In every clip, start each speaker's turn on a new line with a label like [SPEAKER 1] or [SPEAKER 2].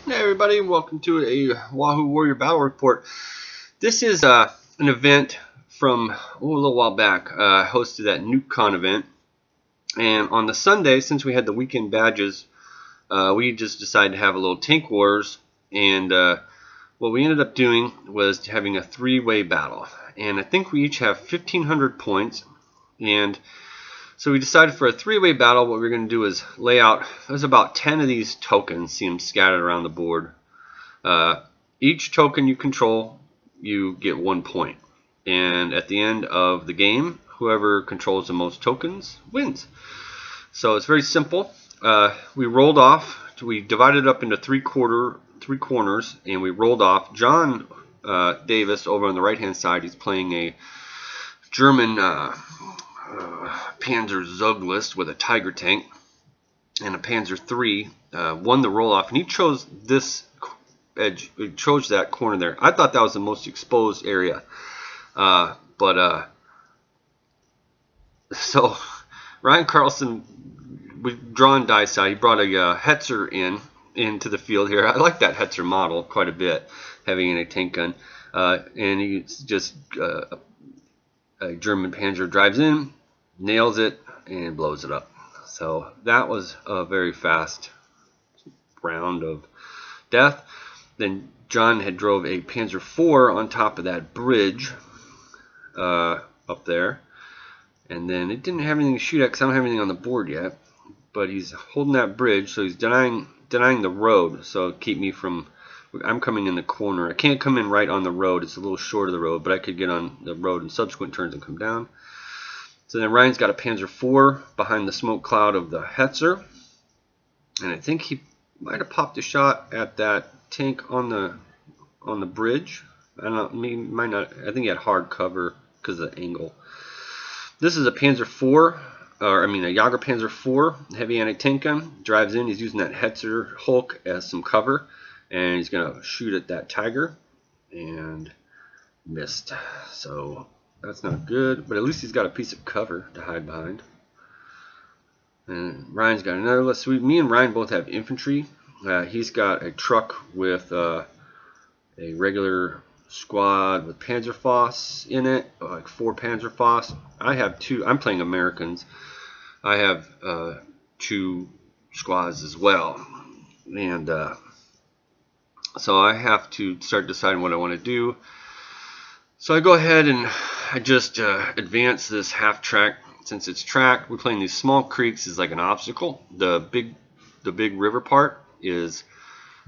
[SPEAKER 1] Hey everybody, welcome to a WahooWarrior Battle Report. This is an event from a little while back. I hosted that Nuke Con event, and on the Sunday, since we had the weekend badges, we just decided to have a little tank wars, and what we ended up doing was having a three-way battle. And I think we each have 1,500 points, and so we decided for a three-way battle, what we're going to do is lay out, there's about 10 of these tokens, see them scattered around the board. Each token you control, you get 1 point. And at the end of the game, whoever controls the most tokens wins. So it's very simple. We rolled off, we divided up into three corners, and we rolled off. John Davis over on the right-hand side, he's playing a German Panzer Zuglist with a Tiger tank and a Panzer III, won the roll-off, and he chose this edge, he chose that corner there. I thought that was the most exposed area, so Ryan Carlson, we've drawn dice out. He brought a Hetzer into the field here. I like that Hetzer model quite a bit, having a tank gun, and he's just a German Panzer drives in, nails it, and blows it up. So that was a very fast round of death. Then John had drove a Panzer IV on top of that bridge up there, and then it didn't have anything to shoot at because I don't have anything on the board yet. But he's holding that bridge, so he's denying the road. So keep me from. I'm coming in the corner. I can't come in right on the road. It's a little short of the road, but I could get on the road in subsequent turns and come down. So then Ryan's got a Panzer IV behind the smoke cloud of the Hetzer, and I think he might have popped a shot at that tank on the bridge. I don't know. He might not. I think he had hard cover because of the angle. This is a Panzer IV. A Jager Panzer IV, heavy anti-tank gun, drives in. He's using that Hetzer Hulk as some cover, and he's going to shoot at that Tiger, and missed. So that's not good, but at least he's got a piece of cover to hide behind. And Ryan's got another. Me and Ryan both have infantry. He's got a truck with a regular squad with Panzerfaust in it, like 4 Panzerfaust. I have 2. I'm playing Americans. I have 2 squads as well, and so I have to start deciding what I want to do. So I go ahead and I just advance this half track. Since it's tracked, we're playing these small creeks is like an obstacle. The big river part is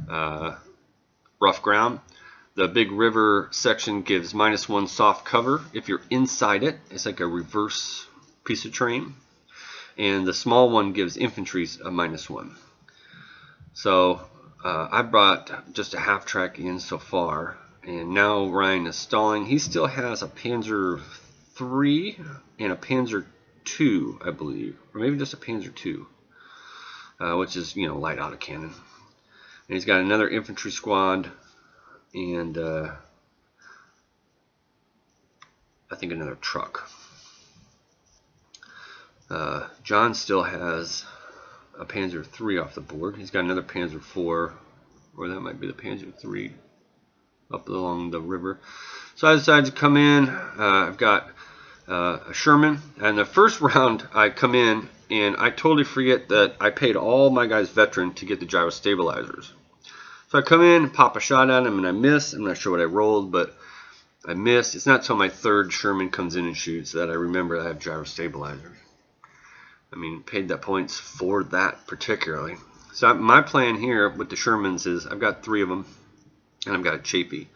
[SPEAKER 1] rough ground. The big river section gives -1 soft cover. If you're inside it, it's like a reverse piece of terrain. And the small one gives infantry a -1. So I brought just a half track in so far, and now Ryan is stalling. He still has a Panzer III and a Panzer II, I believe, or maybe just a Panzer II, which is light autocannon. And he's got another infantry squad, and I think another truck. John still has a Panzer III off the board. He's got another Panzer IV, or that might be the Panzer III up along the river. So I decided to come in. I've got a Sherman, and the first round I come in and I totally forget that I paid all my guys veteran to get the gyro stabilizers. So I come in and pop a shot at him and I miss. I'm not sure what I rolled, but I missed. It's not until my third Sherman comes in and shoots that I remember I have gyro stabilizers. I mean, paid that points for that particularly. So my plan here with the Shermans is I've got 3 of them, and I've got a Chapey.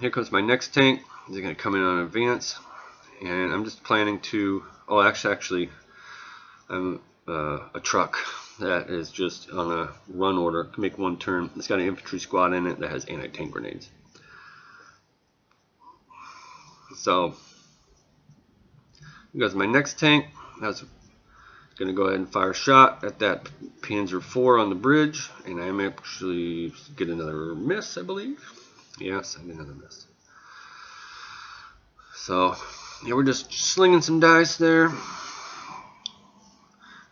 [SPEAKER 1] Here comes my next tank. He's going to come in on advance, and I'm just planning to. Oh, actually, I'm a truck that is just on a run order. Can make 1 turn. It's got an infantry squad in it that has anti-tank grenades. So here goes my next tank. That's going to go ahead and fire a shot at that Panzer IV on the bridge, and I am actually get another miss, I believe. Yes, I get another miss. So yeah, we're just slinging some dice there.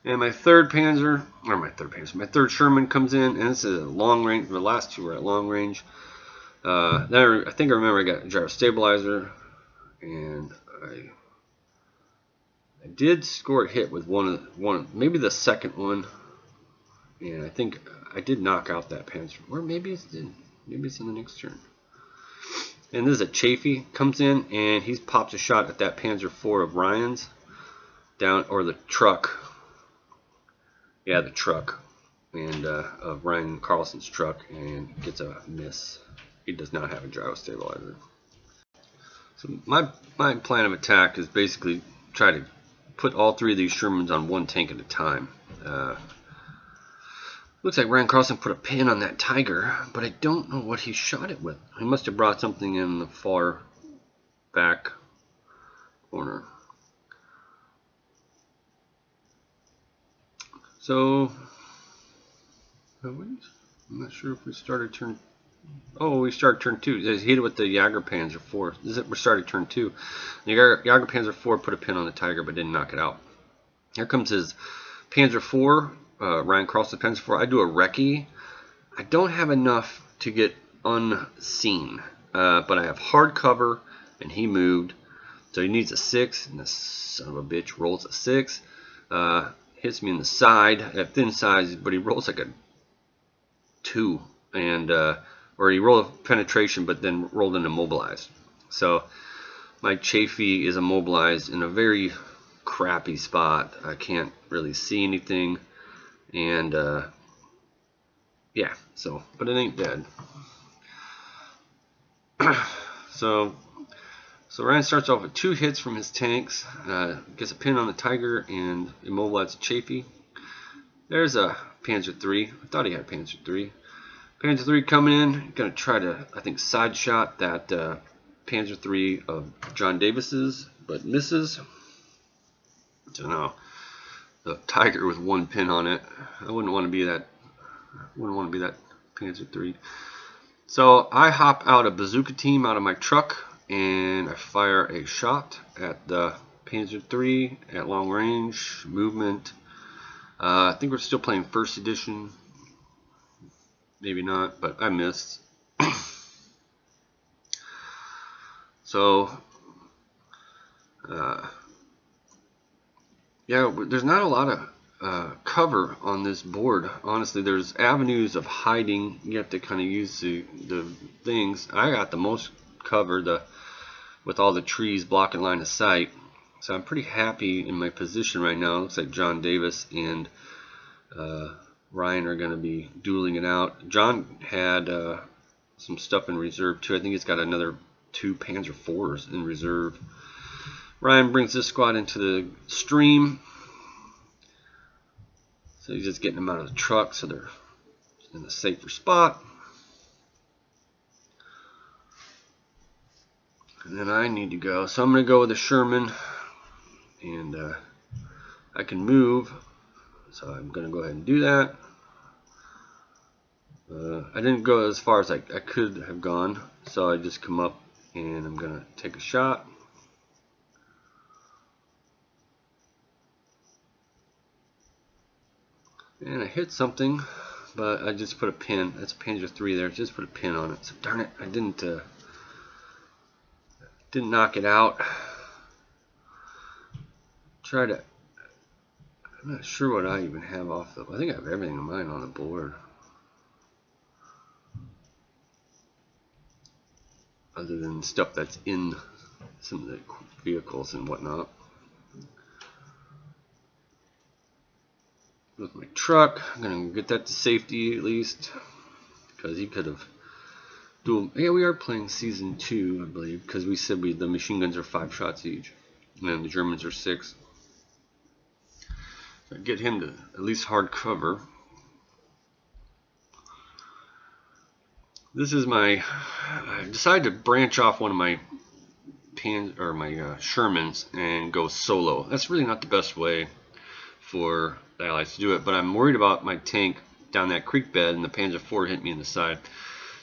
[SPEAKER 1] And my third Sherman comes in, and this is a long range. The last two were at long range. Then I think I remember I got a gyro stabilizer, and I did score a hit with one, maybe the second one, and I think I did knock out that Panzer, or maybe it didn't. Maybe it's in the next turn. And this is a Chafee comes in, and he pops a shot at that Panzer IV of Ryan's down, or the truck. Yeah, the truck, and of Ryan Carlson's truck, and gets a miss. He does not have a gyro stabilizer. So my plan of attack is basically try to put all three of these Shermans on one tank at a time. Looks like Ryan Carlson put a pin on that Tiger, but I don't know what he shot it with. He must have brought something in the far back corner. So, I'm not sure if we started turn. Oh, we started turn 2. He hit it with the Jägerpanzer IV. We started turn 2. The Jägerpanzer IV put a pin on the Tiger, but didn't knock it out. Here comes his Panzer IV. Ryan Carlson Panzer IV. I do a recce. I don't have enough to get unseen, but I have hard cover, and he moved, so he needs a 6, and the son of a bitch rolls a 6. Hits me in the side at thin size, but he rolls like a 2, and or he rolled a penetration, but then rolled an immobilized. So my Chafee is immobilized in a very crappy spot. I can't really see anything. And yeah, so, but it ain't dead. so Ryan starts off with 2 hits from his tanks, gets a pin on the Tiger, and immobilizes Chafee. There's a Panzer III. I thought he had Panzer III. Panzer III coming in, gonna try to, I think, side shot that Panzer III of John Davis's, but misses. So now the Tiger with 1 pin on it. I wouldn't want to be that. Panzer III. So I hop out a bazooka team out of my truck, and I fire a shot at the Panzer III at long range movement. I think we're still playing first edition. Maybe not, but I missed. So yeah, there's not a lot of cover on this board. Honestly, there's avenues of hiding. You have to kind of use the things. I got the most cover with all the trees blocking line of sight. So I'm pretty happy in my position right now. It looks like John Davis and Ryan are going to be dueling it out. John had some stuff in reserve too. I think he's got another 2 Panzer IVs in reserve. Ryan brings this squad into the stream. So he's just getting them out of the truck so they're in a safer spot. And then I need to go. So I'm going to go with a Sherman. And I can move. So I'm going to go ahead and do that. I didn't go as far as I could have gone. So I just come up and I'm going to take a shot. And I hit something, but I just put a pin. That's a Panzer III there. Just put a pin on it. So darn it, I didn't knock it out. I'm not sure what I even have off the. I think I have everything of mine on the board, other than stuff that's in some of the vehicles and whatnot. With my truck, I'm gonna get that to safety at least, because he could have dual. Yeah, we are playing season 2, I believe, because we said the machine guns are 5 shots each, and the Germans are 6. So I get him to at least hard cover. This is I decided to branch off one of my Shermans and go solo. That's really not the best way for the Allies to do it, but I'm worried about my tank down that creek bed, and the Panzer IV hit me in the side.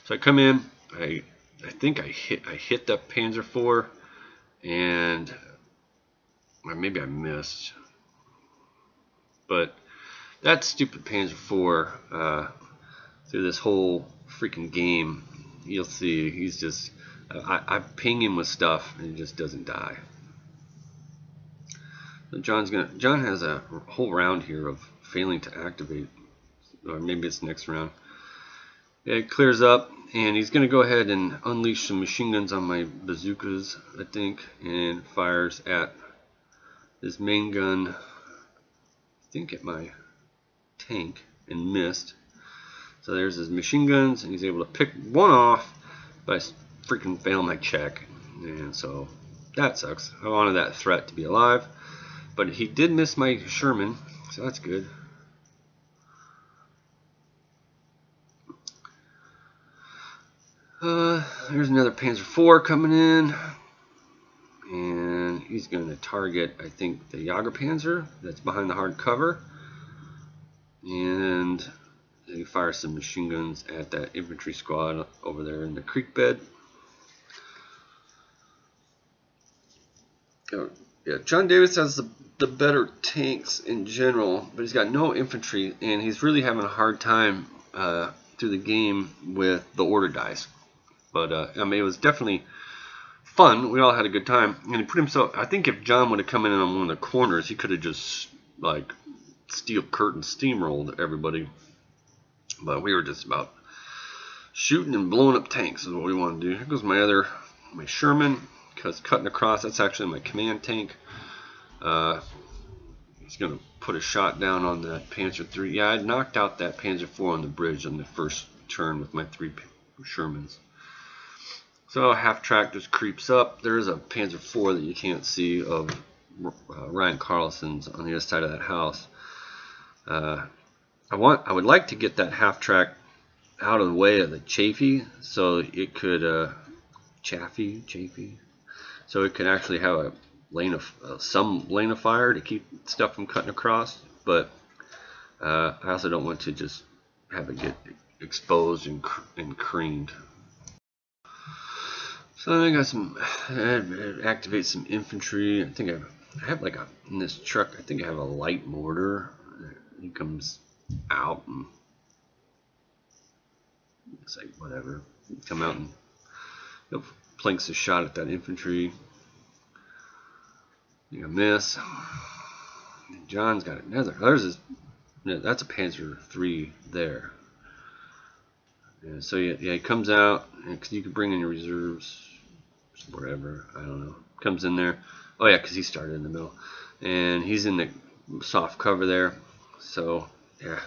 [SPEAKER 1] So I come in, I think I hit the Panzer IV, and or maybe I missed. But that stupid Panzer IV, through this whole freaking game, you'll see he's just, I ping him with stuff and he just doesn't die. So John has a whole round here of failing to activate, or maybe it's next round. It clears up, and he's going to go ahead and unleash some machine guns on my bazookas, I think, and fires at his main gun, I think at my tank, and missed. So there's his machine guns, and he's able to pick one off, but I freaking failed my check, and so that sucks. I wanted that threat to be alive, but he did miss my Sherman, so that's good. There's another Panzer IV coming in, and he's going to target, I think, the Jagerpanzer that's behind the hard cover, and he fires some machine guns at that infantry squad over there in the creek bed. Yeah, John Davis has the better tanks in general, but he's got no infantry, and he's really having a hard time through the game with the order dice. But I mean, it was definitely fun. We all had a good time, and he put himself. I think if John would have come in on one of the corners, he could have just like steel curtain steamrolled everybody. But we were just about shooting and blowing up tanks is what we want to do. Here goes my Sherman, because cutting across, that's actually my command tank. He's going to put a shot down on that Panzer III. Yeah, I knocked out that Panzer IV on the bridge on the first turn with my 3 Shermans. So half track just creeps up. There is a Panzer IV that you can't see of Ryan Carlson's on the other side of that house. I would like to get that half track out of the way of the Chafee, so it could Chafee, so it could actually have a lane of some lane of fire to keep stuff from cutting across. But I also don't want to just have it get exposed and creamed. So I got activate some infantry. I think I have like in this truck, I think I have a light mortar. He comes out and it's like whatever. Come out and planks a shot at that infantry. You miss. And John's got another. That's a Panzer III there. Yeah, so yeah, he comes out, because you can bring in your reserves, wherever, I don't know. Comes in there. Oh yeah, because he started in the middle, and he's in the soft cover there. So yeah,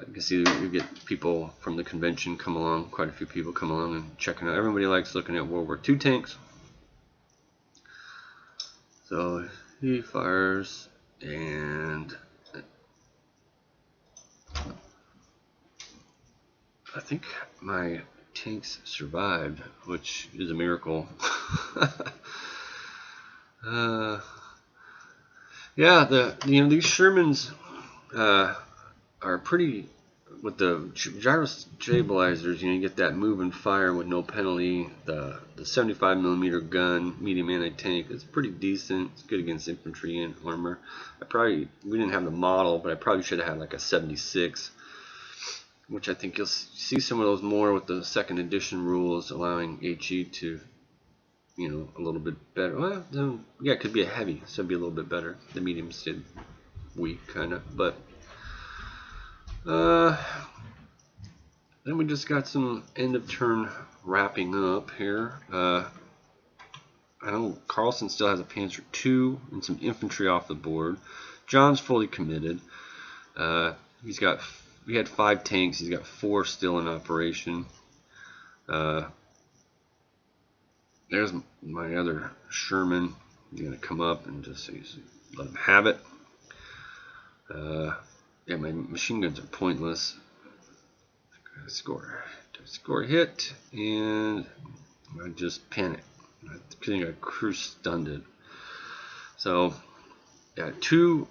[SPEAKER 1] you can see you get people from the convention come along. Quite a few people come along and checking out. Everybody likes looking at World War II tanks. So he fires, and I think my tanks survived, which is a miracle. Yeah, these Shermans are pretty, with the gyro stabilizers. You get that move and fire with no penalty. The 75mm gun, medium anti-tank, is pretty decent. It's good against infantry and armor. We didn't have the model, but I probably should have had like a 76. Which I think you'll see some of those more with the second edition rules, allowing HE to, a little bit better. Well, yeah, it could be a heavy, so it'd be a little bit better. The mediums did weak, kind of. But then we just got some end of turn wrapping up here. I know Carlson still has a Panzer II and some infantry off the board. John's fully committed. We had 5 tanks. He's got 4 still in operation. There's my other Sherman. He's going to come up and just let him have it. Yeah, my machine guns are pointless. Score a hit, and I just panic. I think I crew stunned. So, yeah, 2.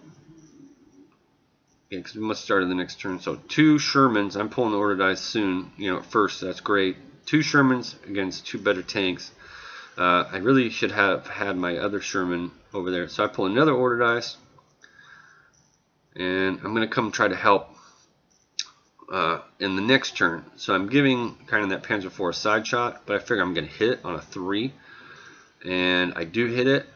[SPEAKER 1] Yeah, because we must start in the next turn. So 2 Shermans. I'm pulling the order dice soon. First, that's great. 2 Shermans against 2 better tanks. I really should have had my other Sherman over there. So I pull another order dice. and I'm going to come try to help in the next turn. So I'm giving kind of that Panzer IV a side shot, but I figure I'm going to hit it on a 3, and I do hit it,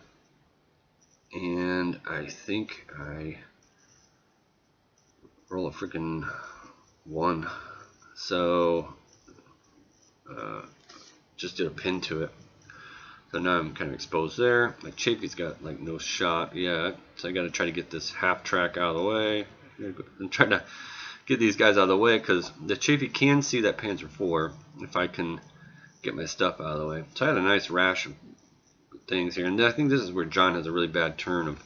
[SPEAKER 1] and I think I roll a freaking 1. So just did a pin to it. So now I'm kind of exposed there. My Chafee's got like no shot yet, so I got to try to get this half track out of the way. I'm trying to get these guys out of the way because the Chafee can see that Panzer IV if I can get my stuff out of the way. So I had a nice rash of things here, and I think this is where John has a really bad turn of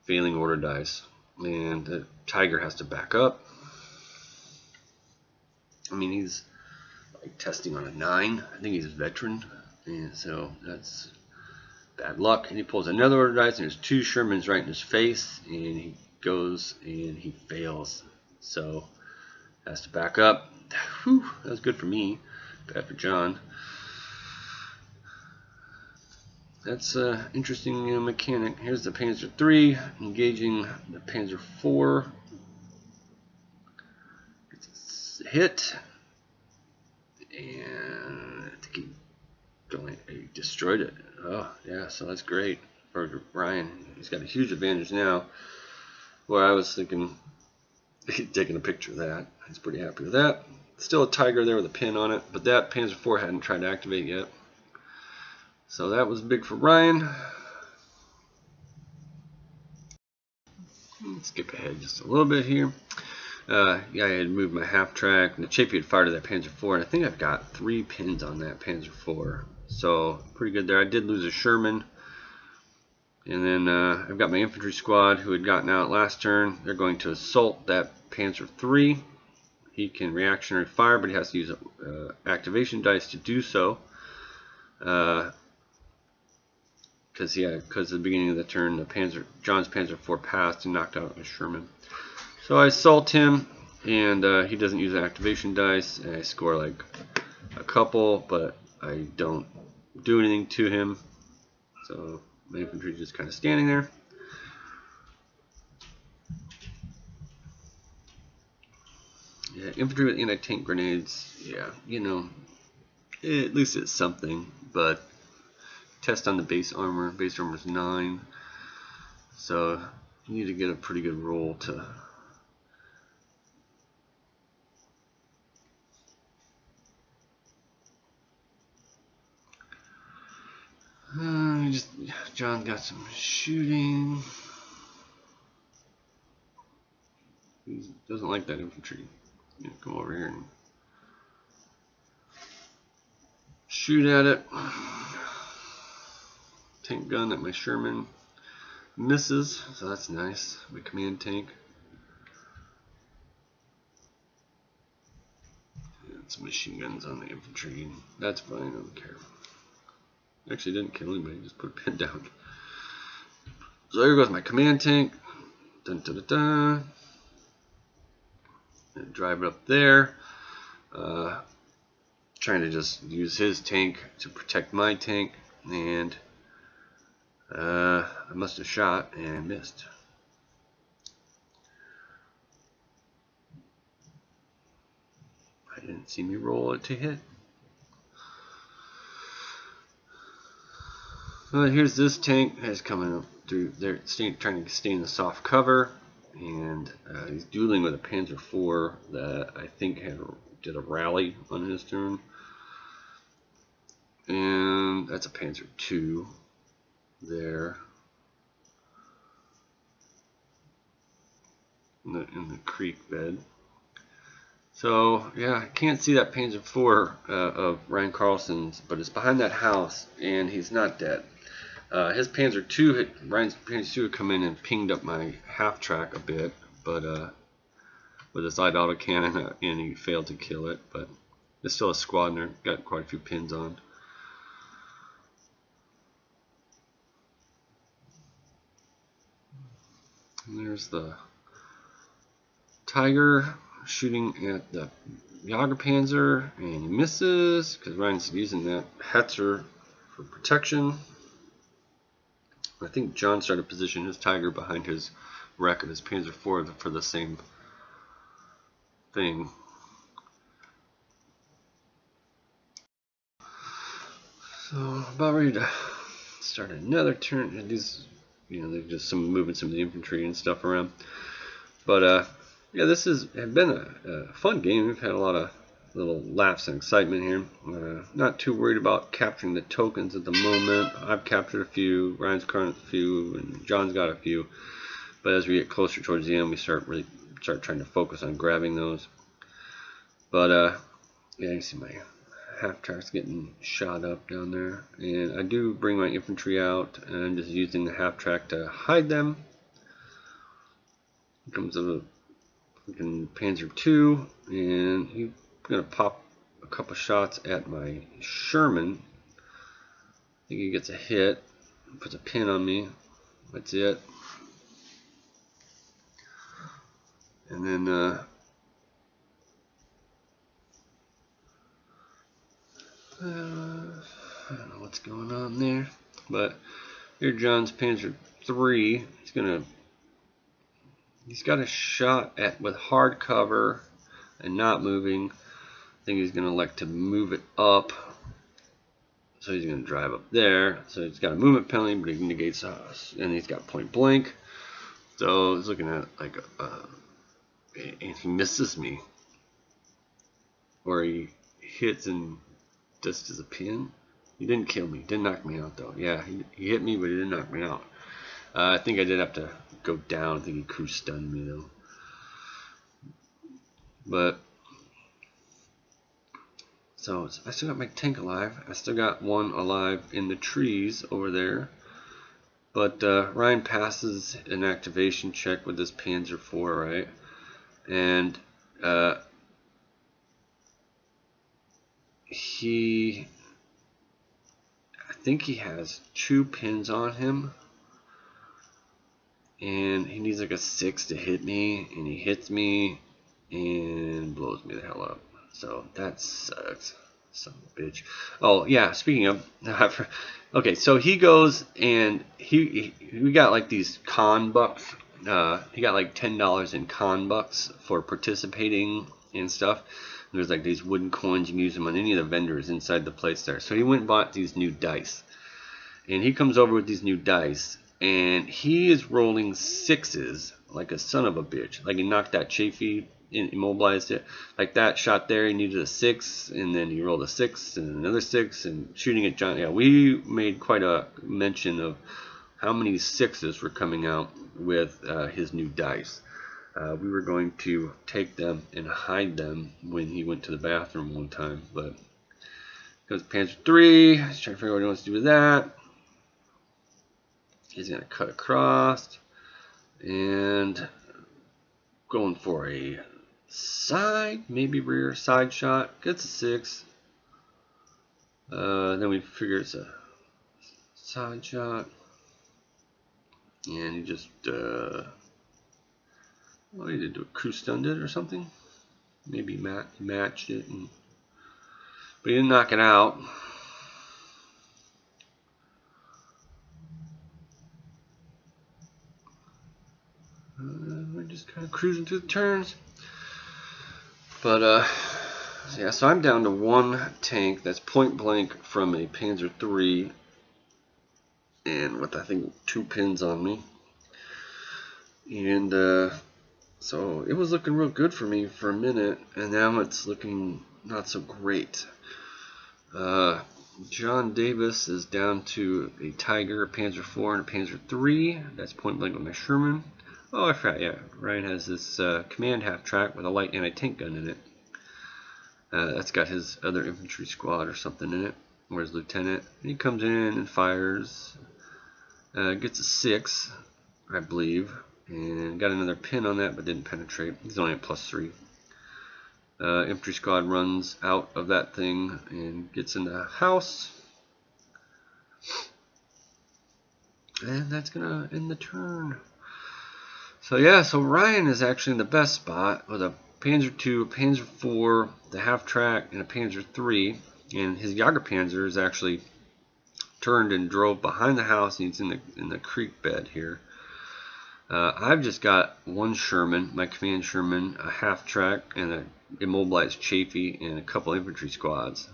[SPEAKER 1] failing order dice, and the Tiger has to back up. I mean, he's like testing on a 9. I think he's a veteran, and so that's bad luck. And he pulls another order dice, and there's 2 Shermans right in his face, and he goes and he fails. So has to back up. Whew, that was good for me, bad for John. That's an interesting mechanic. Here's the Panzer III engaging the Panzer IV. It's hit, and I think he destroyed it. Oh yeah, so that's great for Ryan. He's got a huge advantage now. Where I was thinking, taking a picture of that. He's pretty happy with that. Still a Tiger there with a pin on it, but that Panzer IV hadn't tried to activate yet. So that was big for Ryan. Let's skip ahead just a little bit here. Yeah, I had moved my half track, and the Chafee had fired at that Panzer IV, and I think I've got 3 pins on that Panzer IV. So pretty good there. I did lose a Sherman. And then I've got my infantry squad who had gotten out last turn. They're going to assault that Panzer III. He can reactionary fire, but he has to use activation dice to do so. Because at the beginning of the turn, John's Panzer IV passed and knocked out a Sherman. So I assault him, and he doesn't use an activation dice, and I score like a couple, but I don't do anything to him. So my infantry just kind of standing there. Yeah, infantry with anti-tank grenades. Yeah, you know, at least it's something. But test on the base armor. Base armor is 9, so you need to get a pretty good roll to. John got some shooting. He doesn't like that infantry. Come over here and shoot at it. Tank gun at my Sherman misses, so that's nice. My command tank. And some machine guns on the infantry. That's fine, I don't care. Actually didn't kill anybody, just put a pin down. So here goes my command tank. Dun, dun, dun, dun. And drive it up there. Trying to just use his tank to protect my tank, and I must have shot and missed. I didn't see me roll it to hit. Well, here's this tank that's coming up through. They're trying to stay in the soft cover, and he's dueling with a Panzer IV that I think did a rally on his turn, and that's a Panzer II there in the creek bed. So yeah, I can't see that Panzer IV of Ryan Carlson's, but it's behind that house, and he's not dead. His Panzer II, Ryan's Panzer II had come in and pinged up my half track a bit, but with his light autocannon, and he failed to kill it. But there's still a squad, and they've got quite a few pins on. And there's the Tiger shooting at the Jagerpanzer, and he misses because Ryan's using that Hetzer for protection. I think John started to position his Tiger behind his record as Panzer IV for the same thing. So about ready to start another turn. These, you know, they're just moving some of the infantry and stuff around. But yeah, this has been a fun game. We've had a lot of little laughs and excitement here. Not too worried about capturing the tokens at the moment. I've captured a few, Ryan's got a few, and John's got a few. But as we get closer towards the end, we start trying to focus on grabbing those. But yeah, you can see my half track's getting shot up down there, and I do bring my infantry out, and I'm just using the half track to hide them. Here comes a freaking Panzer II, and he's gonna pop a couple shots at my Sherman. I think he gets a hit, puts a pin on me. That's it. And then I don't know what's going on there, but here John's Panzer III. He's got a shot at with hard cover and not moving. I think he's gonna elect to move it up, so he's gonna drive up there. So he's got a movement penalty, but he negates us, and he's got point blank. So he's looking at like, and he misses me, or he hits and just as a pin. He didn't kill me, didn't knock me out though. Yeah, he hit me, but he didn't knock me out. I think I did have to go down. I think he crew stunned me though. But so I still got my tank alive. I still got one alive in the trees over there. But Ryan passes an activation check with this Panzer IV, right? And I think he has 2 pins on him, and he needs like a 6 to hit me, and he hits me and blows me the hell up. So that sucks, son of a bitch. Oh yeah, speaking of, okay, so he goes and we got like these con bucks. He got like $10 in con bucks for participating and stuff. There's like these wooden coins, you can use them on any of the vendors inside the place there. So he went and bought these new dice, and he comes over with these new dice, and he is rolling 6s like a son of a bitch. Like he knocked that Chafee, immobilized it like that shot there. He needed a 6, and then he rolled a 6 and another 6, and shooting at John. Yeah, we made quite a mention of how many 6s were coming out with his new dice. We were going to take them and hide them when he went to the bathroom one time, but goes Panzer III. He's trying to figure out what he wants to do with that. He's going to cut across and going for a side, maybe rear side shot. Gets a 6. Then we figure it's a side shot, and he just well, he did do a crew stunned it or something. Maybe matched it, but he didn't knock it out. We're just kind of cruising through the turns. But yeah, so I'm down to 1 tank that's point blank from a Panzer III, and with I think 2 pins on me. And so it was looking real good for me for a minute, and now it's looking not so great. John Davis is down to a Tiger, a Panzer IV, and a Panzer III. That's point blank with my Sherman. Oh, I forgot, yeah. Ryan has this command half track with a light anti-tank gun in it. That's got his other infantry squad or something in it, or his lieutenant. He comes in and fires. Gets a 6, I believe. And got another pin on that, but didn't penetrate. He's only at +3. Infantry squad runs out of that thing and gets in the house. And that's going to end the turn. So yeah, so Ryan is actually in the best spot with a Panzer II, a Panzer IV, the half track, and a Panzer III. And his Jagerpanzer is actually turned and drove behind the house, and he's in the creek bed here. I've just got one Sherman, my command Sherman, a half-track, and an immobilized Chafee, and a couple infantry squads.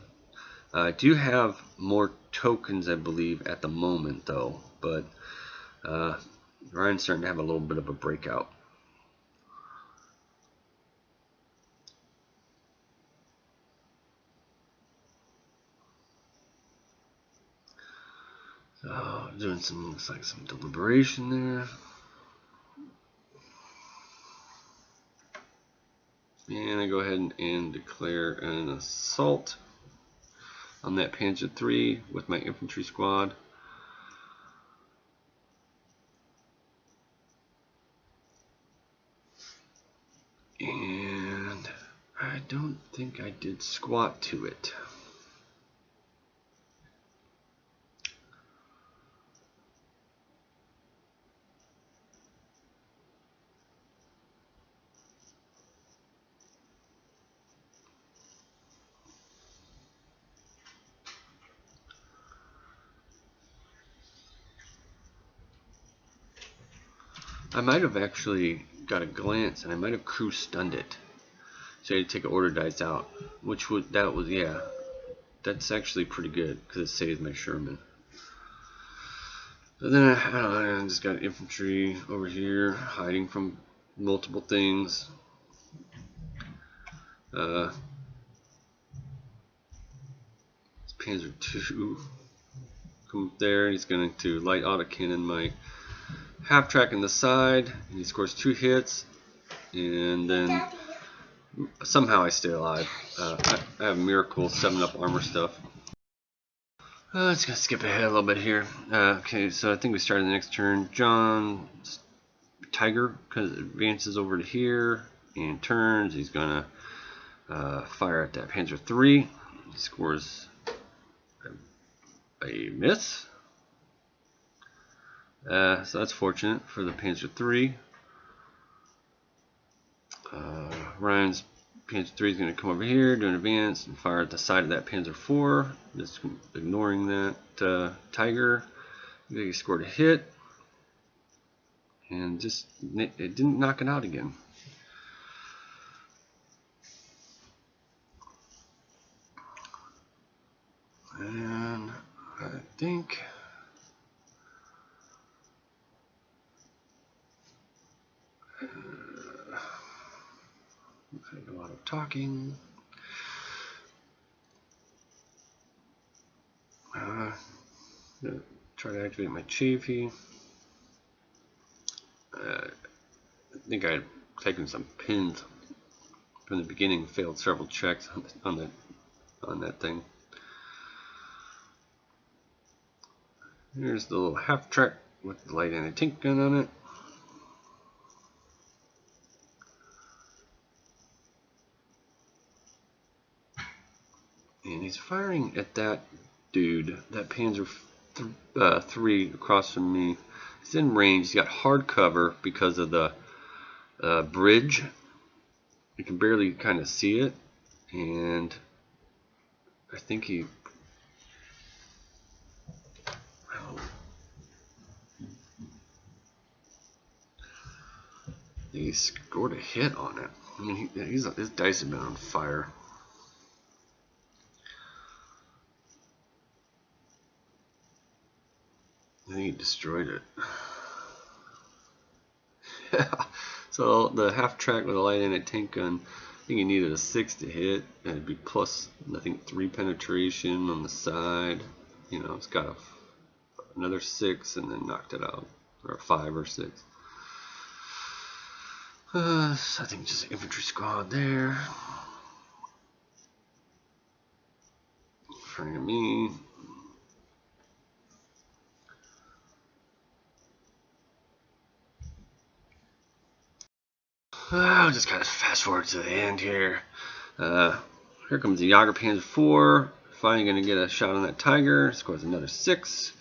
[SPEAKER 1] I do have more tokens, I believe, at the moment, though, but Ryan's starting to have a little bit of a breakout. So, doing some, looks like some deliberation there. And I go ahead and declare an assault on that Panzer III with my infantry squad. And I don't think I did squat to it. I might have actually got a glance, and I might have crew stunned it. So I had to take an order dice out, which would, that was, yeah, that's actually pretty good because it saves my Sherman. But then I don't know, I just got infantry over here hiding from multiple things. It's Panzer II. Come up there, he's going to light autocannon my half-track in the side, and he scores 2 hits, and then somehow I stay alive. I have miracle 7-up armor stuff. Let's gonna skip ahead a little bit here. Okay, so I think we started the next turn. John's Tiger advances over to here and turns. He's gonna fire at that Panzer III. He scores a miss. So that's fortunate for the Panzer III. Ryan's Panzer III is going to come over here, do an advance, and fire at the side of that Panzer IV. Just ignoring that Tiger. He scored a hit, and just it didn't knock it out again. And I think a lot of talking. Try to activate my Chafee. I think I had taken some pins from the beginning. Failed several checks on that thing. Here's the little half-track with the light anti-tank gun on it. And he's firing at that dude, that Panzer III across from me. He's in range. He's got hard cover because of the bridge. You can barely kind of see it, and I think he scored a hit on it. I mean, his dice have been on fire. I think he destroyed it. So the half-track with a light anti-tank gun, I think he needed a 6 to hit. It'd be plus, I think, 3 penetration on the side. You know, it's got another 6 and then knocked it out, or a 5 or 6. I think just an infantry squad there. Firing at me. I'll just kind of fast forward to the end here. Here comes the Jager Panzer IV. Finally going to get a shot on that Tiger. Scores another 6.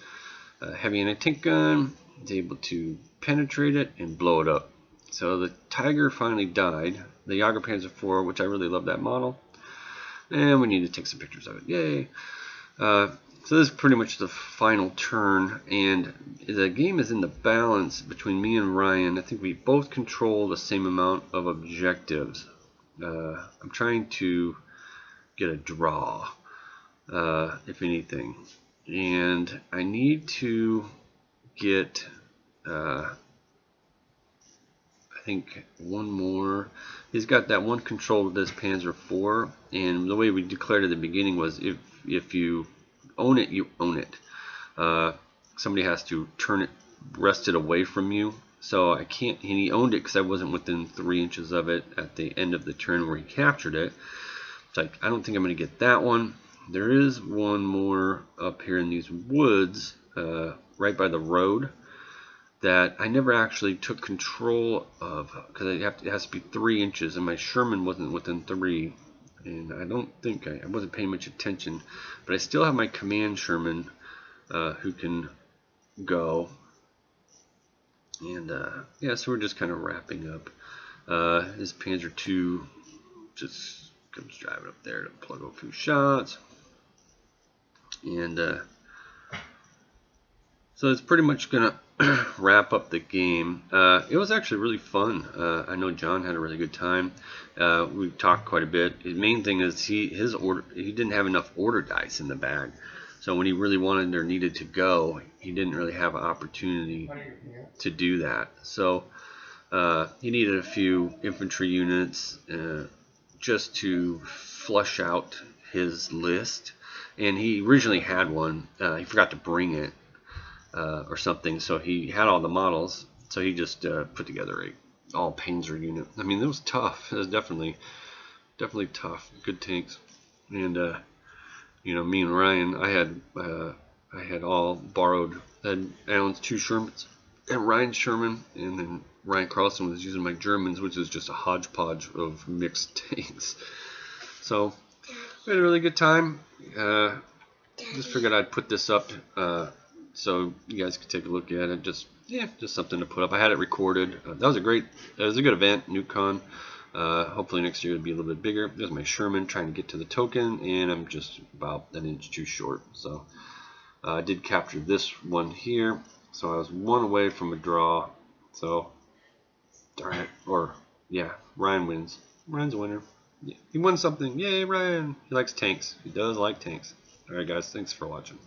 [SPEAKER 1] Heavy anti-tank gun. Is able to penetrate it and blow it up. So the Tiger finally died. The Jager Panzer IV, which I really love that model. And we need to take some pictures of it. Yay! So this is pretty much the final turn, and the game is in the balance between me and Ryan. I think we both control the same amount of objectives. I'm trying to get a draw, if anything, and I need to get I think one more. He's got that one control of this Panzer IV, and the way we declared at the beginning was if you own it, you own it. Somebody has to turn it, wrest it away from you. So I can't, and he owned it because I wasn't within 3 inches of it at the end of the turn where he captured it. It's like, I don't think I'm going to get that one. There is one more up here in these woods, right by the road, that I never actually took control of because it has to be 3 inches, and my Sherman wasn't within 3. And I don't think I wasn't paying much attention, but I still have my command Sherman who can go. And yeah, so we're just kind of wrapping up. This Panzer II just comes driving up there to plug a few shots. And so it's pretty much going to wrap up the game. It was actually really fun. I know John had a really good time. We talked quite a bit. His main thing is he didn't have enough order dice in the bag. So when he really wanted or needed to go, he didn't really have an opportunity to do that. So he needed a few infantry units just to flush out his list. And he originally had one. He forgot to bring it or something. So he had all the models. So he just put together a all Panzer unit. I mean, it was tough. It was definitely tough. Good tanks. And you know, me and Ryan, I had all borrowed. I had Alan's 2 Shermans and Ryan's Sherman, and then Ryan Carlson was using my Germans, which is just a hodgepodge of mixed tanks. So we had a really good time. Just figured I'd put this up so you guys could take a look at it. Just something to put up. I had it recorded. It was a good event, Nuke Con. Hopefully next year it'll be a little bit bigger. There's my Sherman trying to get to the token, and I'm just about an inch too short. So I did capture this one here, so I was 1 away from a draw. So darn it, or yeah, Ryan wins. Ryan's a winner. He won something. Yay, Ryan! He likes tanks. He does like tanks. All right, guys, thanks for watching.